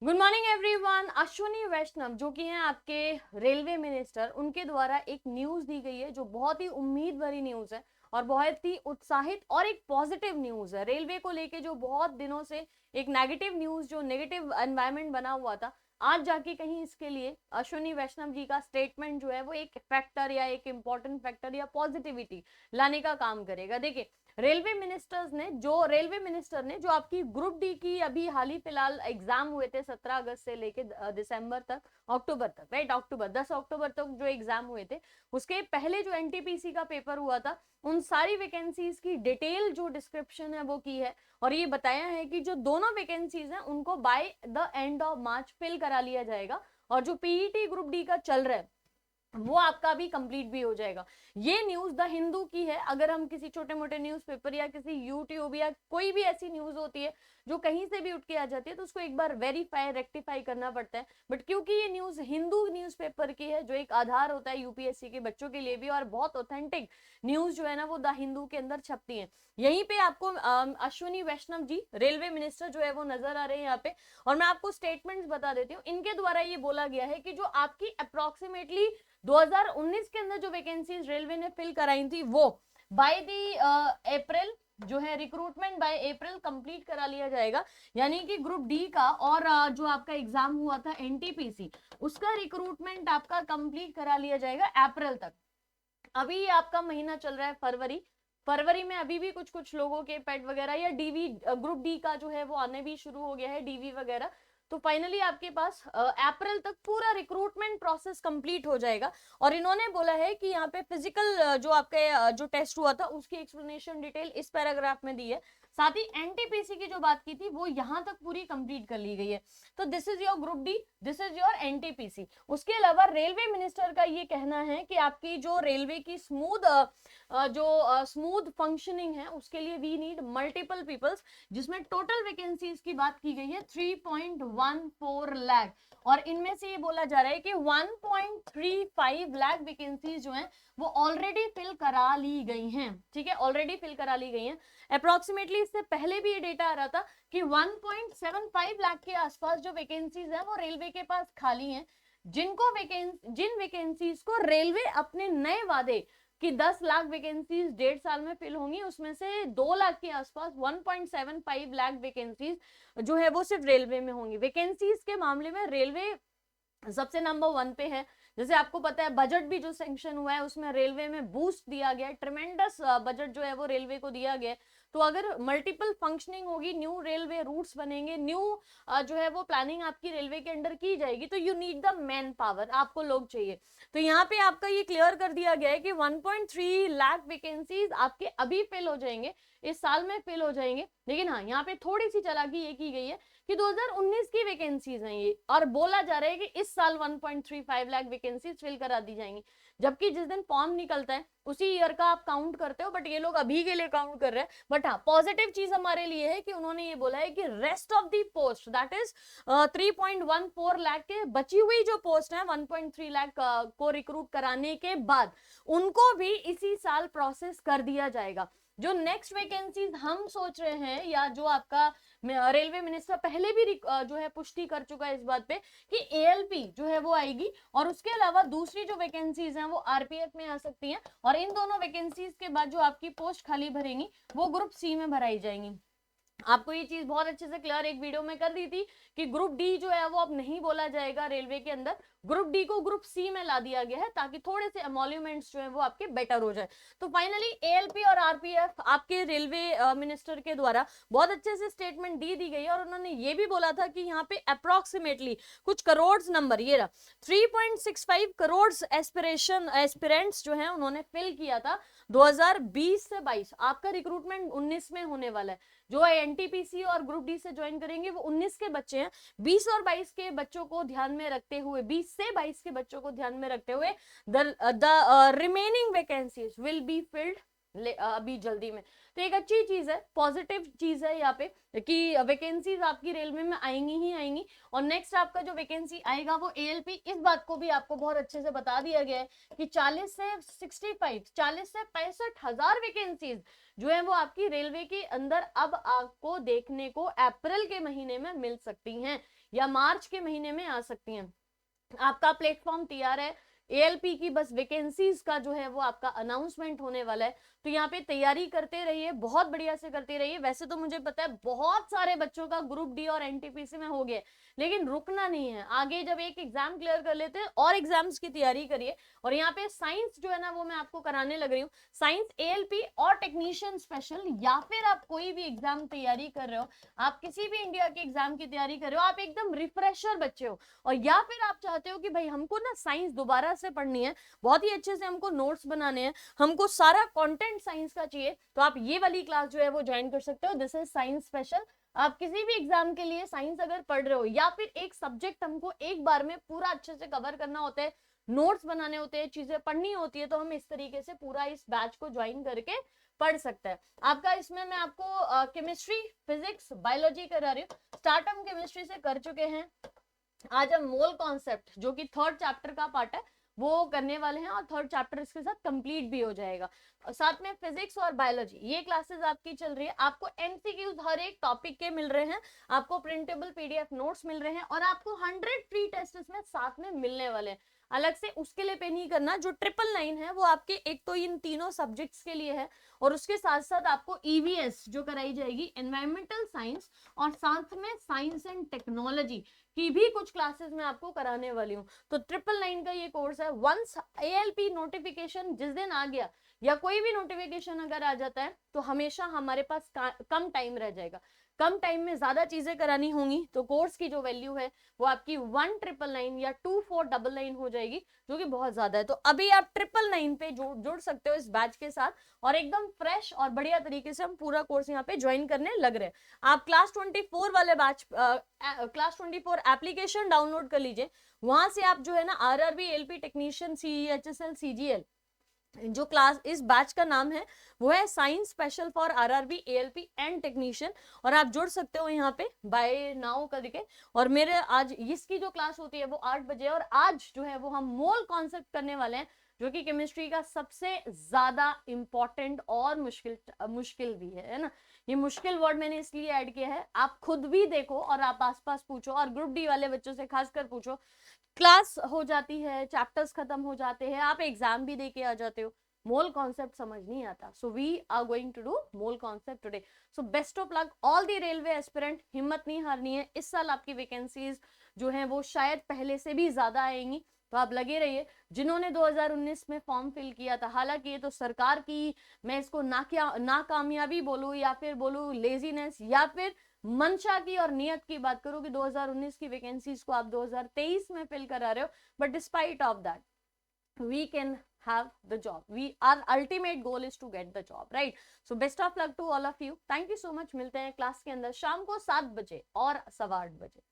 Good morning everyone. Ashwini Vaishnaw जो कि हैं आपके रेलवे मिनिस्टर, उनके द्वारा एक न्यूज दी गई है जो बहुत ही उम्मीद भरी न्यूज है और बहुत ही उत्साहित और एक पॉजिटिव न्यूज है। रेलवे को लेके जो बहुत दिनों से एक नेगेटिव न्यूज, जो नेगेटिव एनवायरनमेंट बना हुआ था, आज जाके कहीं इसके लिए अश्विनी वैष्णव जी का स्टेटमेंट जो है वो एक फैक्टर या एक इंपॉर्टेंट फैक्टर या पॉजिटिविटी लाने का काम करेगा। देखिए, रेलवे मिनिस्टर ने जो आपकी ग्रुप डी की अभी हाल ही फिलहाल एग्जाम हुए थे 17 अगस्त से लेके दिसंबर तक, अक्टूबर तक, राइट, अक्टूबर 10 अक्टूबर तक जो एग्जाम हुए थे, उसके पहले जो एनटीपीसी का पेपर हुआ था, उन सारी वैकेंसीज की डिटेल जो डिस्क्रिप्शन है वो की है और ये बताया है कि जो दोनों वैकेंसीज हैं उनको by the end of March fill करा लिया जाएगा और जो पीईटी ग्रुप डी का चल रहा है वो आपका भी कंप्लीट भी हो जाएगा। ये न्यूज द हिंदू की है। अगर हम किसी छोटे मोटे न्यूज़पेपर या किसी यूट्यूब या कोई भी ऐसी न्यूज होती है जो कहीं से भी उठ के आ जाती है तो उसको एक बार वेरीफाई रेक्टिफाई करना पड़ता है, बट क्योंकि ये न्यूज हिंदू न्यूज़पेपर की है जो एक आधार होता है यूपीएससी के बच्चों के लिए भी, और बहुत ऑथेंटिक न्यूज जो है ना वो द हिंदू के अंदर छपती है। यहीं पे आपको अश्विनी वैष्णव जी रेलवे मिनिस्टर जो है वो नजर आ रहे हैं यहाँ पे, और मैं आपको स्टेटमेंट्स बता देती हूँ। इनके द्वारा ये बोला गया है कि जो आपकी अप्रोक्सीमेटली 2019 के अंदर जो वैकेंसीज रेलवे ने फिल कराई थी वो बाय दी अप्रैल जो है रिक्रूटमेंट बाय अप्रैल कंप्लीट करा लिया जाएगा। यानी कि ग्रुप डी का और जो आपका एग्जाम हुआ था एनटीपीसी, उसका रिक्रूटमेंट आपका कंप्लीट करा लिया जाएगा अप्रैल तक। अभी आपका महीना चल रहा है फरवरी। फरवरी में अभी भी कुछ कुछ लोगों के पेट वगैरह या डीवी ग्रुप डी का जो है वो आने भी शुरू हो गया है, डीवी वगैरह। तो फाइनली आपके पास अप्रैल तक पूरा रिक्रूटमेंट प्रोसेस कंप्लीट हो जाएगा। और इन्होंने बोला है कि यहाँ पे फिजिकल जो आपके जो टेस्ट हुआ था उसकी एक्सप्लेनेशन डिटेल इस पैराग्राफ में दी है। साथ ही एनटीपीसी की जो बात की थी वो यहाँ तक पूरी कंप्लीट कर ली गई है। तो this is your group D, this is your NTPC. उसके अलावा रेलवे मिनिस्टर का ये कहना है कि आपकी जो रेलवे की स्मूथ फंक्शनिंग है उसके लिए वी नीड मल्टीपल पीपल्स, जिसमें टोटल वैकेंसीज की बात की गई है 3.14 लाख, और इनमें से ये बोला जा रहा है कि 1.35 लाख वैकेंसीज जो हैं वो ऑलरेडी फिल करा ली गई हैं। ठीक है, ऑलरेडी फिल करा ली गई हैं। अप्रोक्सीमेटली इससे पहले भी ये डेटा आ रहा था कि 1.75 लाख के आसपास जो वैकेंसीज हैं वो रेलवे के पास खाली हैं, जिन वैकेंसीज को रेलवे अपने नए वादे कि 10 लाख वैकेंसीज 1.5 साल में फिल होंगी, उसमें से 2 लाख के आसपास 1.75 लाख वैकेंसीज जो है वो सिर्फ रेलवे में होंगी। वैकेंसीज के मामले में रेलवे सबसे नंबर 1 पे है। जैसे आपको पता है बजट भी जो सैंक्शन हुआ है उसमें रेलवे में बूस्ट दिया गया है, ट्रेमेंडस बजट जो है वो रेलवे को दिया गया है। तो अगर मल्टीपल फंक्शनिंग होगी, न्यू रेलवे रूट्स बनेंगे, न्यू जो है वो प्लानिंग आपकी रेलवे के अंडर की जाएगी, तो you need the man power, आपको लोग चाहिए। तो यहाँ पे आपका ये क्लियर कर दिया गया है कि 1.3 लाख वैकेंसीज आपके अभी फिल हो जाएंगे, इस साल में फिल हो जाएंगे। लेकिन हाँ, यहाँ पे थोड़ी सी चालाकी ये की गई है कि 2019 की वैकेंसीज हैं ये, और बोला जा रहा है कि इस साल 1.35 लाख वैकेंसीज फिल करा दी जाएंगी, जबकि जिस दिन फॉर्म निकलता है उसी ईयर का आप काउंट करते हो, बट ये लोग अभी के लिए काउंट कर रहे हैं। बट हाँ, पॉजिटिव चीज हमारे लिए है कि उन्होंने ये बोला है कि rest of the post that is 3.14 lakh के बची हुई जो पोस्ट है 1.3 लाख को रिक्रूट कराने के बाद उनको भी इसी साल प्रोसेस कर दिया जाएगा। जो नेक्स्ट वैकेंसीज हम सोच रहे हैं या जो आपका रेलवे मिनिस्टर पहले भी जो है पुष्टि कर चुका है इस बात पे कि एएलपी जो है वो आएगी, और उसके अलावा दूसरी जो वैकेंसीज हैं वो आरपीएफ में आ सकती हैं, और इन दोनों वैकेंसीज के बाद जो आपकी पोस्ट खाली भरेंगी वो ग्रुप सी में भराई जाएंगी। आपको ये चीज बहुत अच्छे से क्लियर एक वीडियो में कर दी थी कि ग्रुप डी जो है वो अब नहीं बोला जाएगा रेलवे के अंदर, ग्रुप डी को ग्रुप सी में ला दिया गया है ताकि थोड़े से एमोल्यूमेंट्स जो है वो आपके बेटर हो जाए। तो फाइनली एएलपी और आरपीएफ आपके रेलवे मिनिस्टर के द्वारा बहुत अच्छे से स्टेटमेंट दी गई है, और उन्होंने ये भी बोला था कि यहाँ पे अप्रोक्सीमेटली कुछ करोड़ नंबर, ये रहा 3.65 करोड़ एस्पिरेंट्स जो है उन्होंने फिल किया था 2020 से 22। आपका रिक्रूटमेंट 19 में होने वाला है। जो एनटीपीसी और ग्रुप डी से ज्वाइन करेंगे वो 19 के बच्चे हैं। 20 और 22 के बच्चों को ध्यान में रखते हुए, 20 से 22 के बच्चों को ध्यान में रखते हुए the remaining vacancies will be filled अभी जल्दी में। तो एक अच्छी चीज है, पॉजिटिव चीज है यहाँ पे कि वैकेंसीज आपकी रेलवे में आएंगी ही आएंगी। और नेक्स्ट आपका जो वैकेंसी आएगा वो ALP, इस बात को भी आपको बहुत अच्छे से बता दिया गया है कि 40 से 65 हजार वैकेंसीज जो है वो आपकी रेलवे के अंदर अब आपको देखने को अप्रैल के महीने में मिल सकती हैं या मार्च के महीने में आ सकती हैं। आपका प्लेटफॉर्म तैयार है, ALP की बस वैकेंसीज का जो है वो आपका अनाउंसमेंट होने वाला है। तो यहाँ पे तैयारी करते रहिए, बहुत बढ़िया से करते रहिए। वैसे तो मुझे पता है बहुत सारे बच्चों का ग्रुप डी और NTPC में हो गया, लेकिन रुकना नहीं है। आगे जब एक एग्जाम क्लियर कर लेते हैं और एग्जाम्स की तैयारी करिए। और यहाँ पे साइंस जो है ना वो मैं आपको कराने लग रही हूँ, साइंस ALP और टेक्नीशियन स्पेशल, या फिर आप कोई भी एग्जाम तैयारी कर रहे हो, आप किसी भी इंडिया के एग्जाम की तैयारी कर रहे हो, आप एकदम रिफ्रेशर बच्चे हो, और या फिर आप चाहते हो कि भाई हमको ना साइंस दोबारा से पढ़नी है, बहुत ही अच्छे से हमको नोट्स बनाने हैं, हमको सारा कंटेंट साइंस का चाहिए, तो आप ये वाली क्लास जो है वो ज्वाइन कर सकते हो। This is science special. आप किसी भी एग्जाम के लिए साइंस अगर पढ़ रहे हो या फिर एक सब्जेक्ट हमको एक बार में पूरा अच्छे से कवर करना होता है, नोट्स बनाने होते हैं, चीजें पढ़नी होती है, तो हम इस तरीके से पूरा इस बैच को ज्वाइन करके पढ़ सकते हैं। आपका इसमें मैं आपको केमिस्ट्री, फिजिक्स, बायोलॉजी करा रही हूँ। स्टार्ट हम केमिस्ट्री से कर चुके हैं। आज हम मोल कॉन्सेप्ट जो कि 3rd चैप्टर का पार्ट है वो करने वाले हैं, और 3rd चैप्टर इसके साथ कंप्लीट भी हो जाएगा। और साथ में फिजिक्स और बायोलॉजी ये क्लासेस आपकी चल रही है। आपको MCQs हर एक टॉपिक के मिल रहे हैं, आपको प्रिंटेबल PDF नोट्स मिल रहे हैं, और आपको 100 फ्री टेस्ट इसमें साथ में मिलने वाले हैं। अलग से उसके लिए पे नहीं करना। जो 999 है वो आपके एक तो इन तीनों सब्जेक्ट्स के लिए है, और उसके साथ साथ आपको EVS जो कराई जाएगी, एनवायरमेंटल साइंस, और साथ में साइंस एंड टेक्नोलॉजी की भी कुछ क्लासेस मैं आपको कराने वाली हूँ। तो 999 का ये कोर्स है। वंस ALP नोटिफिकेशन जिस दिन आ गया या कोई भी नोटिफिकेशन अगर आ जाता है तो हमेशा हमारे पास कम टाइम रह जाएगा, कम टाइम में ज्यादा चीजें करानी होंगी, तो कोर्स की जो वैल्यू है वो आपकी 1999 या 2499 हो जाएगी, जो कि बहुत ज्यादा है। तो अभी आप 999 पे जुड़ सकते हो इस बैच के साथ, और एकदम फ्रेश और बढ़िया तरीके से हम पूरा कोर्स यहाँ पे ज्वाइन करने लग रहे हैं। आप क्लास 24 वाले बैच, क्लास 24 एप्लीकेशन डाउनलोड कर लीजिए। वहां से आप जो है ना RRB, ALP technician, CE, HSL, CGL, जो क्लास इस बैच का नाम है वो है science special for RRB, ALP and technician, और आप जुड़ सकते हो यहाँ पे बाय नाउ करके। और मेरे आज इसकी जो क्लास होती है वो 8 बजे, और आज जो है वो हम मोल कॉन्सेप्ट करने वाले हैं, जो कि केमिस्ट्री का सबसे ज्यादा इंपॉर्टेंट और मुश्किल भी है ना। ये मुश्किल वर्ड मैंने इसलिए ऐड किया है, आप खुद भी देखो और आप आसपास पूछो, और ग्रुप डी वाले बच्चों से खासकर पूछो। क्लास हो जाती है, चैप्टर्स खत्म हो जाते हैं, आप एग्जाम भी देके आ जाते हो, मोल कॉन्सेप्ट समझ नहीं आता। So we are going to do mole concept today. So best of luck all the railway aspirant, हिम्मत नहीं हारनी है। इस साल आपकी वैकेंसीज जो है वो शायद पहले से भी ज्यादा आएंगी, तो आप लगे रहिए। जिन्होंने 2019 में फॉर्म फिल किया था, हालांकि ये तो सरकार की, मैं इसको नाकामयाबी बोलूं या फिर बोलूं लेजीनेस या फिर मंशा की और नियत की बात करूं कि 2019 की वैकेंसीज को आप 2023 में फिल करा रहे हो, but despite of that we can have the job. Our ultimate goal is to get the job, right? So best of luck to all of you. Thank you so much. मिलते हैं class के अंदर शाम को 7 बजे और 8:15 बजे।